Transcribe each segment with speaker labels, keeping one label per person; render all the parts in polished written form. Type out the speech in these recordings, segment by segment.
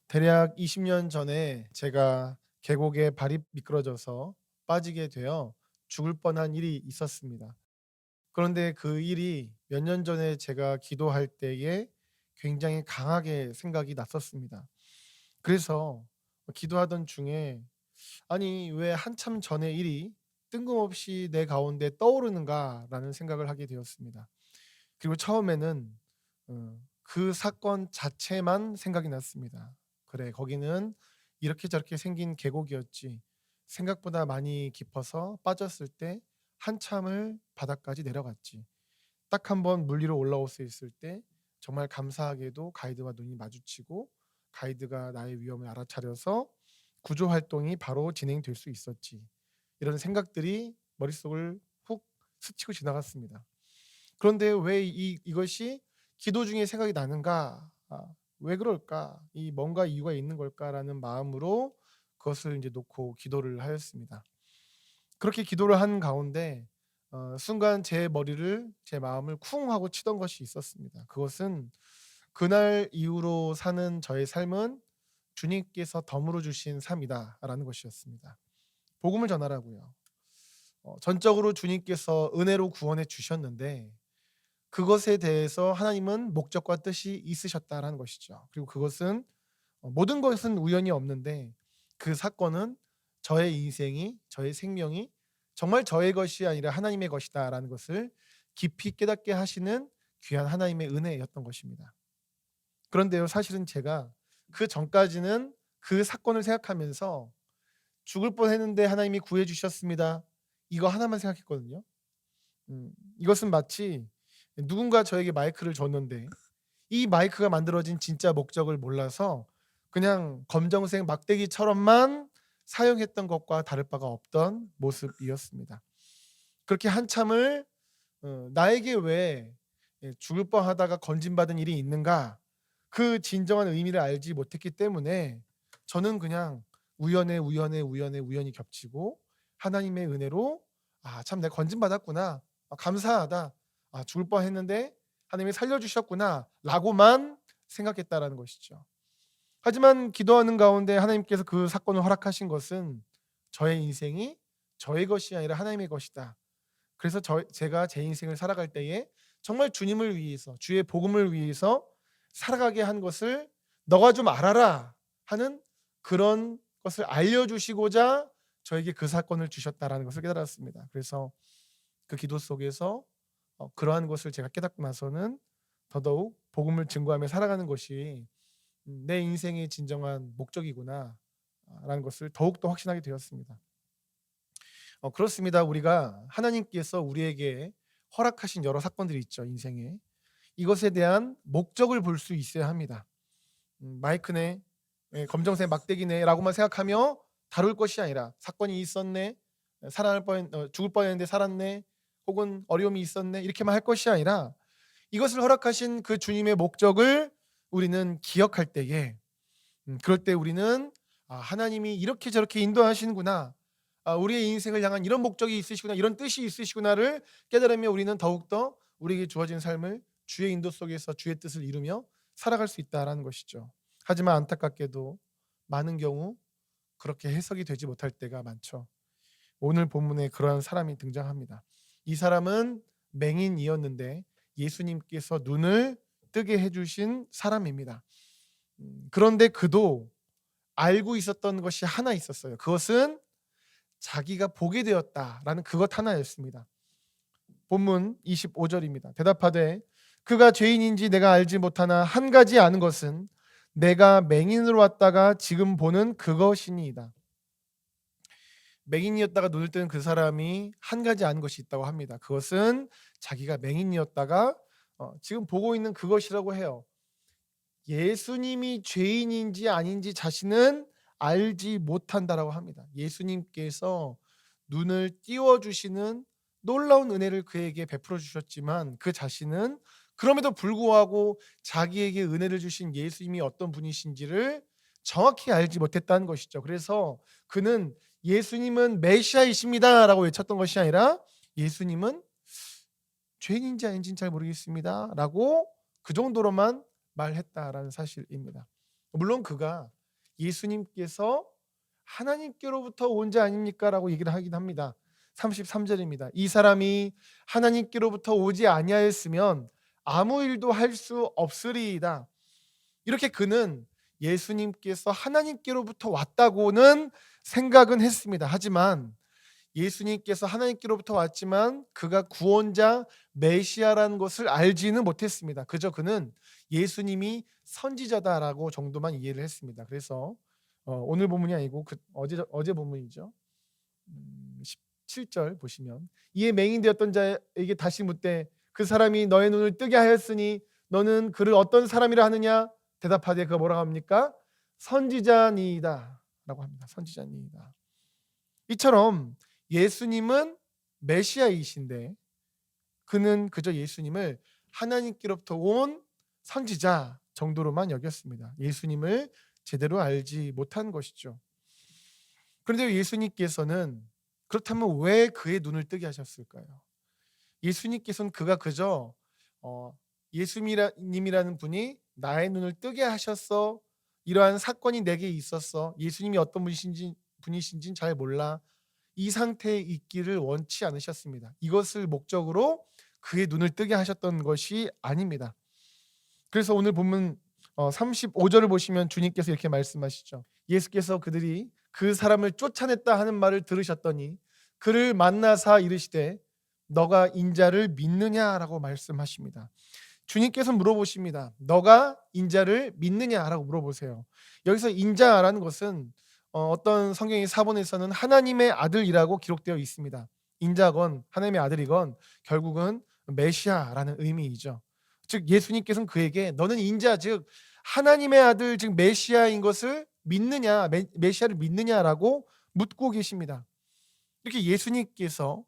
Speaker 1: 대략 20년 전에 제가 계곡에 발이 미끄러져서 빠지게 되어 죽을 뻔한 일이 있었습니다. 그런데 그 일이 몇 년 전에 제가 기도할 때에 굉장히 강하게 생각이 났었습니다. 그래서 기도하던 중에 '아니 왜 한참 전의 일이 뜬금없이 내 가운데 떠오르는가.'라는 생각을 하게 되었습니다. 그리고 처음에는 그 사건 자체만 생각이 났습니다. '그래 거기는 이렇게 저렇게 생긴 계곡이었지. 생각보다 많이 깊어서 빠졌을 때 한참을 바닥까지 내려갔지. 딱 한번 물 위로 올라올 수 있을 때 정말 감사하게도 가이드와 눈이 마주치고 가이드가 나의 위험을 알아차려서 구조 활동이 바로 진행될 수 있었지.' 이런 생각들이 머릿속을 훅 스치고 지나갔습니다. 그런데 왜 이것이 기도 중에 생각이 나는가? '왜 그럴까? 이 뭔가 이유가 있는 걸까?'라는 마음으로 그것을 인제 놓고 기도를 하였습니다. 그렇게 기도를 하는 가운데 순간 제 마음을 쿵 하고 치던 것이 있었습니다. 그것은 '그날 이후로 사는 저의 삶은 주님께서 덤으로 주신 삶이다.'라는 것이었습니다. 복음을 전하라고요. 전적으로 주님께서 은혜로 구원해 주셨는데 그것에 대해서 하나님은 목적과 뜻이 있으셨다라는 것이죠. 그리고 그것은 모든 것은 우연이 없는데 그 사건은 저의 인생이 저의 생명이 정말 저의 것이 아니라 하나님의 것이다라는 것을 깊이 깨닫게 하시는 귀한 하나님의 은혜였던 것입니다. 그런데요, 사실은 제가 그전까지는 그 사건을 생각하면서 '죽을 뻔했는데 하나님이 구해 주셨습니다.' 이거 하나만 생각했거든요. 이것은 마치 누군가 저에게 마이크를 줬는데 이 마이크가 만들어진 진짜 목적을 몰라서 그냥 검정색 막대기처럼만 사용했던 것과 다를 바가 없던 모습이었습니다. 그렇게 한참을 '나에게 왜 죽을 뻔하다가 건짐받은 일이 있는가?' 그 진정한 의미를 알지 못했기 때문에 저는 그냥 우연히 겹치고 하나님의 은혜로 '아 참 내가 건짐받았구나. 감사하다. 죽을 뻔했는데 하나님이 살려 주셨구나.'라고만 생각했다라는 것이죠. 하지만 기도하는 가운데 하나님께서 그 사건을 허락하신 것은 저의 인생이 저의 것이 아니라 하나님의 것이다. 그래서 제가 제 인생을 살아갈 때에 정말 주님을 위해서 주의 복음을 위해서 살아가게 한 것을 "너가 좀 알아라." 하는 그런 것을 알려 주시고자 저에게 그 사건을 주셨다라는 것을 깨달았습니다. 그래서 그 기도 속에서 그러한 것을 제가 깨닫고 나서는 더더욱 복음을 증거하며 살아가는 것이 '내 인생의 진정한 목적이구나.' 라는 것을 더욱더 확신하게 되었습니다. 그렇습니다. 우리가 하나님께서 우리에게 허락하신 여러 사건들이 있죠, 인생에. 이것에 대한 목적을 볼 수 있어야 합니다. '마이크네. 예 검정색 막대기네.'라고만 생각하며 다룰 것이 아니라 '사건이 있었네. 죽을 뻔했는데 살았네.' 혹은 '어려움이 있었네.' 이렇게만 할 것이 아니라 이것을 허락하신 그 주님의 목적을 우리는 기억할 때에 그럴 때 우리는 '아 하나님이 이렇게 저렇게 인도하시는구나. 우리의 인생을 향한 이런 목적이 있으시구나. 이런 뜻이 있으시구나.'를 깨달으며 우리는 더욱더 우리에게 주어진 삶을 주의 인도 속에서 주의 뜻을 이루며 살아갈 수 있다라는 것이죠. 하지만 안타깝게도 많은 경우 그렇게 해석이 되지 못할 때가 많죠. 오늘 본문에 그러한 사람이 등장합니다. 이 사람은 맹인이었는데 예수님께서 눈을 뜨게 해 주신 사람입니다. 그런데 그도 알고 있었던 것이 하나 있었어요. 그것은 자기가 보게 되었다라는 그것 하나였습니다. 본문 25 절입니다. 대답하되 그가 죄인인지 내가 알지 못하나 한 가지 아는 것은 내가 맹인으로 왔다가 지금 보는 그것이니이다. 맹인이었다가 눈을 뜨는 그 사람이 한 가지 아는 것이 있다고 합니다. 그것은 자기가 맹인이었다가 지금 보고 있는 그것이라고 해요. 예수님이 죄인인지 아닌지 자신은 알지 못한다라고 합니다. 예수님께서 눈을 띄워 주시는 놀라운 은혜를 그에게 베풀어 주셨지만 그 자신은 그럼에도 불구하고 자기에게 은혜를 주신 예수님이 어떤 분이신지를 정확히 알지 못했다는 것이죠. 그래서 그는 "예수님은 메시아이십니다."라고 외쳤던 것이 아니라 "예수님은 죄인인지 아닌지는 잘 모르겠습니다."라고 그 정도로만 말했다라는 사실입니다. 물론 그가 예수님께서 하나님께로부터 온 자 아닙니까? 라고 얘기를 하긴 합니다. 33절입니다. 이 사람이 하나님께로부터 오지 아니하였으면 아무 일도 할 수 없으리이다. 이렇게 그는 예수님께서 하나님께로부터 왔다고는 생각은 했습니다. 하지만 예수님께서 하나님께로부터 왔지만 그가 구원자 메시아라는 것을 알지는 못했습니다. 그저 그는 예수님이 선지자다라고 정도만 이해를 했습니다. 그래서 오늘 본문이 아니고 어제 본문이죠. 17절 보시면 이에 맹인되었던 자에게 다시 묻되 그 사람이 너의 눈을 뜨게 하였으니 너는 그를 어떤 사람이라 하느냐? 대답하되 그가 뭐라고 합니까? 선지자니이다 라고 합니다. 선지자니이다. 이처럼 예수님은 메시아이신데 그는 그저 예수님을 하나님께로부터 온 선지자 정도로만 여겼습니다. 예수님을 제대로 알지 못한 것이죠. 그런데 예수님께서는 그렇다면 왜 그의 눈을 뜨게 하셨을까요? 예수님께서는 그가 그저 예수님이라는 분이 나의 눈을 뜨게 하셨어. 이러한 사건이 내게 있었어. 예수님이 어떤 분이신지는 잘 몰라. 이 상태에 있기를 원치 않으셨습니다. 이것을 목적으로 그의 눈을 뜨게 하셨던 것이 아닙니다. 그래서 오늘 본문 35절을 보시면 주님께서 이렇게 말씀하시죠. 예수께서 그들이 그 사람을 쫓아냈다 하는 말을 들으셨더니 그를 만나사 이르시되 너가 인자를 믿느냐라고 말씀하십니다. 주님께서 물어보십니다. 너가 인자를 믿느냐라고 물어보세요. 여기서 인자라는 것은 어떤 성경의 사본에서는 하나님의 아들이라고 기록되어 있습니다. 인자건 하나님의 아들이건 결국은 메시아라는 의미이죠. 즉 예수님께서는 그에게 너는 인자 즉 하나님의 아들 즉 메시아인 것을 믿느냐 메시아를 믿느냐라고 묻고 계십니다. 이렇게 예수님께서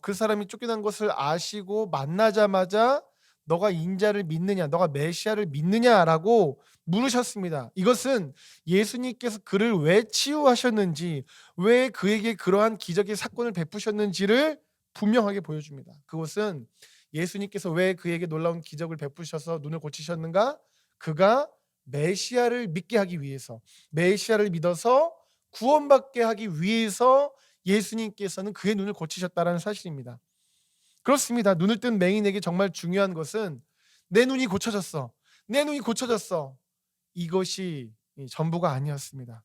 Speaker 1: 그 사람이 쫓겨난 것을 아시고 만나자마자 너가 인자를 믿느냐 너가 메시아를 믿느냐라고 물으셨습니다. 이것은 예수님께서 그를 왜 치유하셨는지 왜 그에게 그러한 기적의 사건을 베푸셨는지를 분명하게 보여줍니다. 그것은 예수님께서 왜 그에게 놀라운 기적을 베푸셔서 눈을 고치셨는가? 그가 메시아를 믿게 하기 위해서 메시아를 믿어서 구원받게 하기 위해서 예수님께서는 그의 눈을 고치셨다는 사실입니다. 그렇습니다. 눈을 뜬 맹인에게 정말 중요한 것은 내 눈이 고쳐졌어. 내 눈이 고쳐졌어. 이것이 전부가 아니었습니다.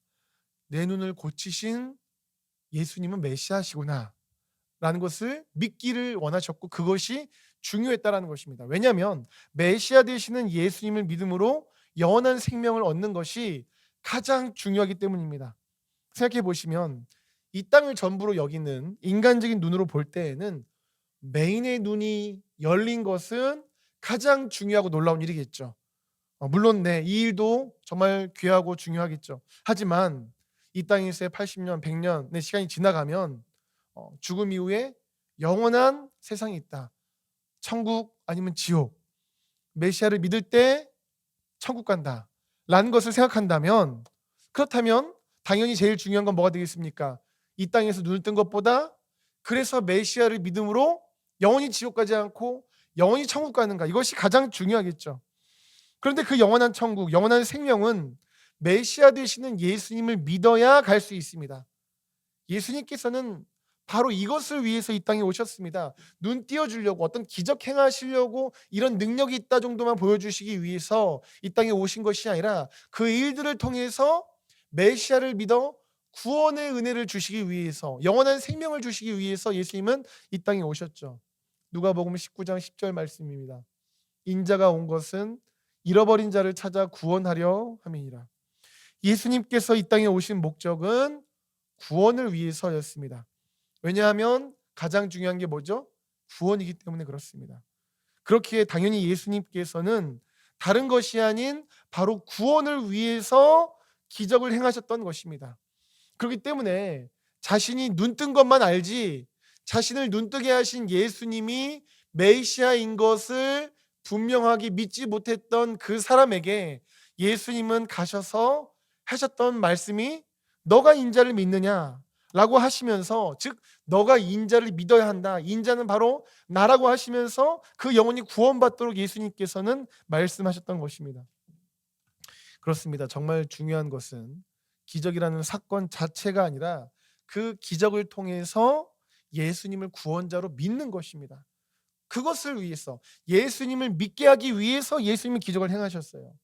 Speaker 1: 내 눈을 고치신 예수님은 메시아시구나 라는 것을 믿기를 원하셨고 그것이 중요했다라는 것입니다. 왜냐하면 메시아 되시는 예수님을 믿음으로 영원한 생명을 얻는 것이 가장 중요하기 때문입니다. 생각해 보시면 이 땅을 전부로 여기는 인간적인 눈으로 볼 때에는 맹인의 눈이 열린 것은 가장 중요하고 놀라운 일이겠죠. 물론 이 일도 정말 귀하고 중요하겠죠. 하지만 이 땅에서의 80년, 100년의 시간이 지나가면 죽음 이후에 영원한 세상이 있다. 천국 아니면 지옥. 메시아를 믿을 때 천국 간다. 라는 것을 생각한다면 그렇다면 당연히 제일 중요한 건 뭐가 되겠습니까? 이 땅에서 눈을 뜬 것보다 그래서 메시아를 믿음으로 영원히 지옥 가지 않고 영원히 천국 가는가 이것이 가장 중요하겠죠. 그런데 그 영원한 천국, 영원한 생명은 메시아 되시는 예수님을 믿어야 갈 수 있습니다. 예수님께서는 바로 이것을 위해서 이 땅에 오셨습니다. 눈 띄워주려고 어떤 기적 행하시려고 이런 능력이 있다 정도만 보여주시기 위해서 이 땅에 오신 것이 아니라 그 일들을 통해서 메시아를 믿어 구원의 은혜를 주시기 위해서 영원한 생명을 주시기 위해서 예수님은 이 땅에 오셨죠. 누가복음 19장 10절 말씀입니다. 인자가 온 것은 잃어버린 자를 찾아 구원하려 함이니라. 예수님께서 이 땅에 오신 목적은 구원을 위해서였습니다. 왜냐하면 가장 중요한 게 뭐죠? 구원이기 때문에 그렇습니다. 그렇기에 당연히 예수님께서는 다른 것이 아닌 바로 구원을 위해서 기적을 행하셨던 것입니다. 그렇기 때문에 자신이 눈뜬 것만 알지 자신을 눈뜨게 하신 예수님이 메시아인 것을 분명하게 믿지 못했던 그 사람에게 예수님은 가셔서 하셨던 말씀이 너가 인자를 믿느냐 라고 하시면서 즉 너가 인자를 믿어야 한다. 인자는 바로 나라고 하시면서 그 영혼이 구원받도록 예수님께서는 말씀하셨던 것입니다. 그렇습니다. 정말 중요한 것은 기적이라는 사건 자체가 아니라 그 기적을 통해서 예수님을 구원자로 믿는 것입니다. 그것을 위해서 예수님을 믿게 하기 위해서 예수님은 기적을 행하셨어요.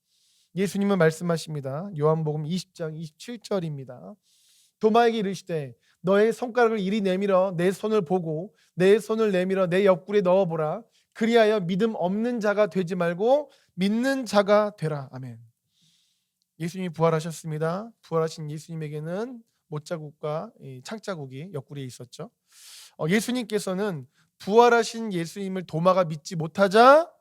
Speaker 1: 예수님은 말씀하십니다. 요한복음 20장 27절입니다. 도마에게 이르시되 너의 손가락을 이리 내밀어 내 손을 보고 내 손을 내밀어 내 옆구리에 넣어보라. 그리하여 믿음 없는 자가 되지 말고 믿는 자가 되라. 아멘. 예수님이 부활하셨습니다. 부활하신 예수님에게는 못자국과 창자국이 옆구리에 있었죠. 예수님께서는 부활하신 예수님을 도마가 믿지 못하자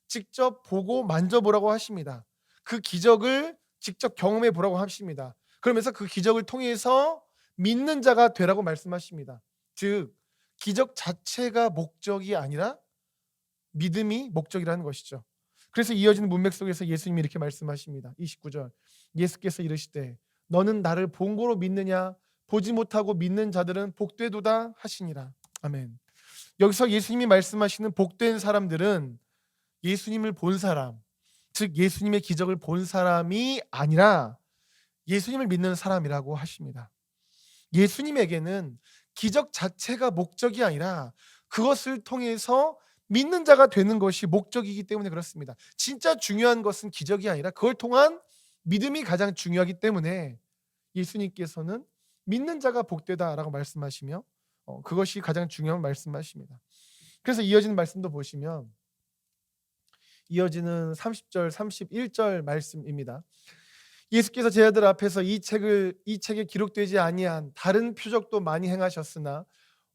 Speaker 1: 직접 보고 만져보라고 하십니다. 그 기적을 직접 경험해 보라고 하십니다. 그러면서 그 기적을 통해서 믿는 자가 되라고 말씀하십니다. 즉 기적 자체가 목적이 아니라 믿음이 목적이라는 것이죠. 그래서 이어지는 문맥 속에서 예수님이 이렇게 말씀하십니다. 29절 예수께서 이르시되 너는 나를 본 거로 믿느냐 보지 못하고 믿는 자들은 복되도다 하시니라. 아멘. 여기서 예수님이 말씀하시는 복된 사람들은 예수님을 본 사람, 즉 예수님의 기적을 본 사람이 아니라 예수님을 믿는 사람이라고 하십니다. 예수님에게는 기적 자체가 목적이 아니라 그것을 통해서 믿는 자가 되는 것이 목적이기 때문에 그렇습니다. 진짜 중요한 것은 기적이 아니라 그걸 통한 믿음이 가장 중요하기 때문에 예수님께서는 믿는 자가 복되다라고 말씀하시며 그것이 가장 중요한 말씀하십니다. 그래서 이어지는 말씀도 보시면 이어지는 30절 31절 말씀입니다. 예수께서 제자들 앞에서 이 책에 기록되지 아니한 다른 표적도 많이 행하셨으나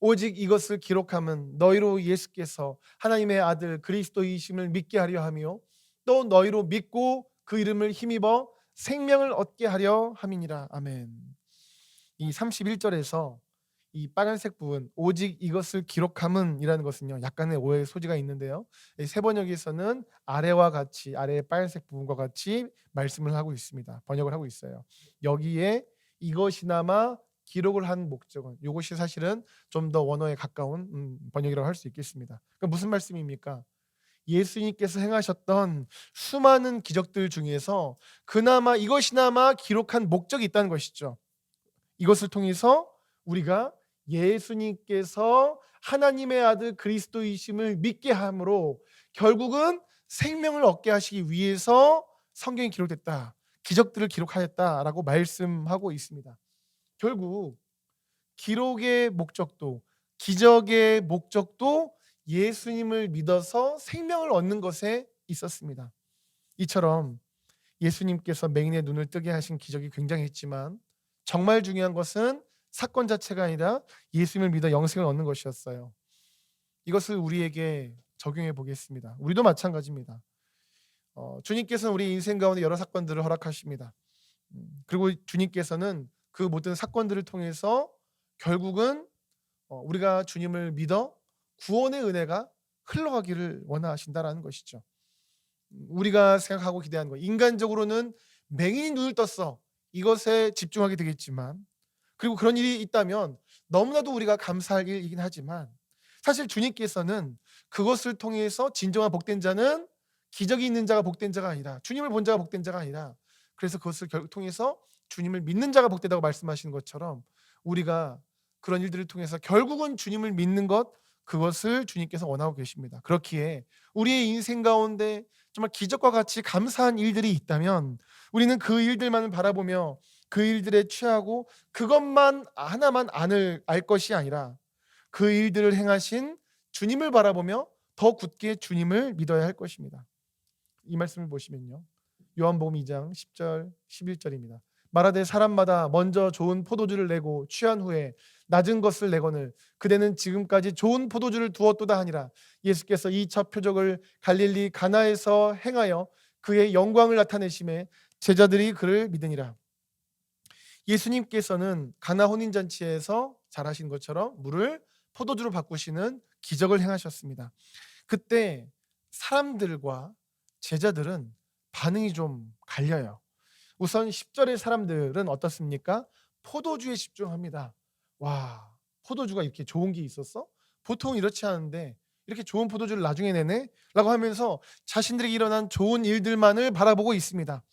Speaker 1: 오직 이것을 기록함은 너희로 예수께서 하나님의 아들 그리스도이심을 믿게 하려 하며 또 너희로 믿고 그 이름을 힘입어 생명을 얻게 하려 함이니라. 아멘. 이 31절에서 이 빨간색 부분 오직 이것을 기록함은 이라는 것은요 약간의 오해의 소지가 있는데요, 세 번역에서는 아래와 같이 아래의 빨간색 부분과 같이 말씀을 하고 있습니다. 번역을 하고 있어요. 여기에 이것이나마 기록을 한 목적은 이것이 사실은 좀 더 원어에 가까운 번역이라고 할 수 있겠습니다. 그러니까 무슨 말씀입니까? 예수님께서 행하셨던 수많은 기적들 중에서 그나마 이것이나마 기록한 목적이 있다는 것이죠. 이것을 통해서 우리가 예수님께서 하나님의 아들 그리스도이심을 믿게 함으로 결국은 생명을 얻게 하시기 위해서 성경이 기록됐다. 기적들을 기록하였다라고 말씀하고 있습니다. 결국 기록의 목적도 기적의 목적도 예수님을 믿어서 생명을 얻는 것에 있었습니다. 이처럼 예수님께서 맹인의 눈을 뜨게 하신 기적이 굉장했지만 정말 중요한 것은 사건 자체가 아니라 예수님을 믿어 영생을 얻는 것이었어요. 이것을 우리에게 적용해 보겠습니다. 우리도 마찬가지입니다. 주님께서는 우리 인생 가운데 여러 사건들을 허락하십니다. 그리고 주님께서는 그 모든 사건들을 통해서 결국은 우리가 주님을 믿어 구원의 은혜가 흘러가기를 원하신다라는 것이죠. 우리가 생각하고 기대하는 것, 인간적으로는 맹인이 눈을 떴어 이것에 집중하게 되겠지만, 그리고 그런 일이 있다면 너무나도 우리가 감사할 일이긴 하지만 사실 주님께서는 그것을 통해서 진정한 복된 자는 기적이 있는 자가 복된 자가 아니라 주님을 본 자가 복된 자가 아니라 그래서 그것을 통해서 주님을 믿는 자가 복되다고 말씀하시는 것처럼 우리가 그런 일들을 통해서 결국은 주님을 믿는 것, 그것을 주님께서 원하고 계십니다. 그렇기에 우리의 인생 가운데 정말 기적과 같이 감사한 일들이 있다면 우리는 그 일들만을 바라보며 그 일들에 취하고 그것만 하나만 알 것이 아니라 그 일들을 행하신 주님을 바라보며 더 굳게 주님을 믿어야 할 것입니다. 이 말씀을 보시면요, 요한복음 2장 10절 11절입니다. 말하되 사람마다 먼저 좋은 포도주를 내고 취한 후에 낮은 것을 내거늘 그대는 지금까지 좋은 포도주를 두었도다 하니라. 예수께서 이 첫 표적을 갈릴리 가나에서 행하여 그의 영광을 나타내심에 제자들이 그를 믿으니라. 예수님께서는 가나 혼인잔치에서 잘하신 것처럼 물을 포도주로 바꾸시는 기적을 행하셨습니다. 그때 사람들과 제자들은 반응이 좀 갈려요. 우선 10절의 사람들은 어떻습니까? 포도주에 집중합니다. 와, 포도주가 이렇게 좋은 게 있었어? 보통 이렇지 않은데 이렇게 좋은 포도주를 나중에 내네? 라고 하면서 자신들에게 일어난 좋은 일들만을 바라보고 있습니다.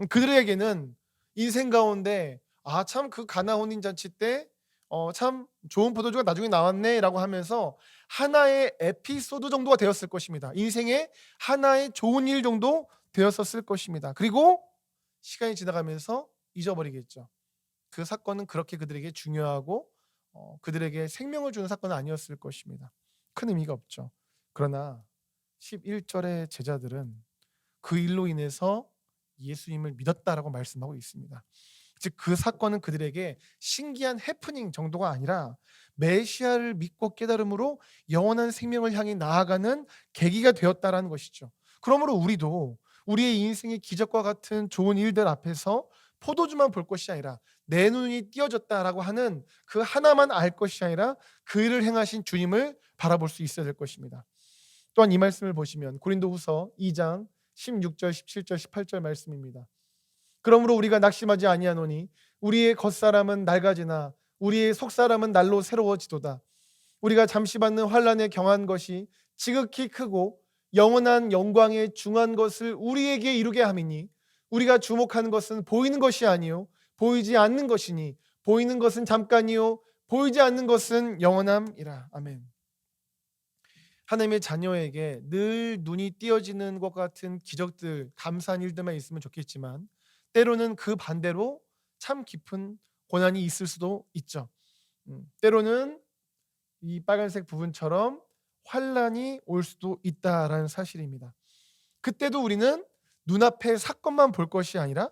Speaker 1: 그들에게는 인생 가운데 '아 참 그 가나 혼인 잔치 때 참 좋은 포도주가 나중에 나왔네.'라고 하면서 하나의 에피소드 정도가 되었을 것입니다. 인생의 하나의 좋은 일 정도 되었었을 것입니다. 그리고 시간이 지나가면서 잊어버리겠죠. 그 사건은 그렇게 그들에게 중요하고 그들에게 생명을 주는 사건은 아니었을 것입니다. 큰 의미가 없죠. 그러나 11 절의 제자들은 그 일로 인해서 예수님을 믿었다라고 말씀하고 있습니다. 즉 그 사건은 그들에게 신기한 해프닝 정도가 아니라 메시아를 믿고 깨달음으로 영원한 생명을 향해 나아가는 계기가 되었다라는 것이죠. 그러므로 우리도 우리의 인생의 기적과 같은 좋은 일들 앞에서 포도주만 볼 것이 아니라 내 눈이 띄어졌다라고 하는 그 하나만 알 것이 아니라 그 일을 행하신 주님을 바라볼 수 있어야 될 것입니다. 또한 이 말씀을 보시면 고린도후서 2장 16절, 17절, 18절 말씀입니다. 그러므로 우리가 낙심하지 아니하노니 우리의 겉사람은 낡아지나 우리의 속사람은 날로 새로워지도다. 우리가 잠시 받는 환난에 경한 것이 지극히 크고 영원한 영광에 중한 것을 우리에게 이루게 함이니 우리가 주목하는 것은 보이는 것이 아니요 보이지 않는 것이니 보이는 것은 잠깐이요 보이지 않는 것은 영원함이라. 아멘. 하나님의 자녀에게 늘 눈이 띄어지는 것 같은 기적들, 감사한 일들만 있으면 좋겠지만 때로는 그 반대로 참 깊은 고난이 있을 수도 있죠. 때로는 이 빨간색 부분처럼 환난이 올 수도 있다라는 사실입니다. 그때도 우리는 눈앞의 사건만 볼 것이 아니라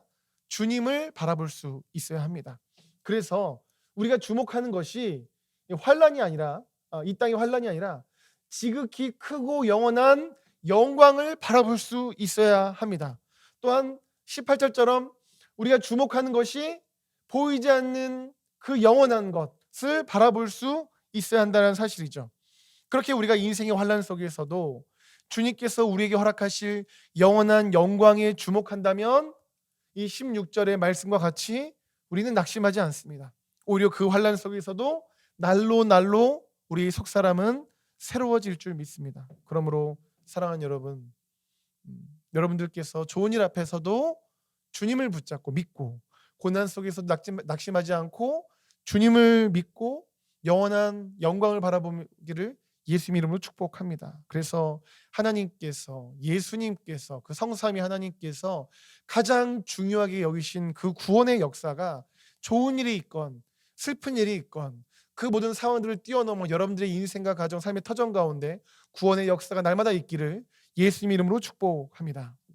Speaker 1: 주님을 바라볼 수 있어야 합니다. 그래서 우리가 주목하는 것이 환난이 아니라 이 땅의 환난이 아니라 지극히 크고 영원한 영광을 바라볼 수 있어야 합니다. 또한 18절처럼 우리가 주목하는 것이 보이지 않는 그 영원한 것을 바라볼 수 있어야 한다는 사실이죠. 그렇게 우리가 인생의 환난 속에서도 주님께서 우리에게 허락하실 영원한 영광에 주목한다면 이 16절의 말씀과 같이 우리는 낙심하지 않습니다. 오히려 그 환난 속에서도 날로 날로 우리 속사람은 새로워질 줄 믿습니다. 그러므로 사랑하는 여러분, 여러분들께서 좋은 일 앞에서도 주님을 붙잡고 믿고 고난 속에서도 낙심하지 않고 주님을 믿고 영원한 영광을 바라보기를 예수님 이름으로 축복합니다. 그래서 하나님께서 예수님께서 그 성삼위 하나님께서 가장 중요하게 여기신 그 구원의 역사가 좋은 일이 있건 슬픈 일이 있건 그 모든 상황들을 뛰어넘어 여러분들의 인생과 가정 삶의 터전 가운데 구원의 역사가 날마다 있기를 예수님 이름으로 축복합니다.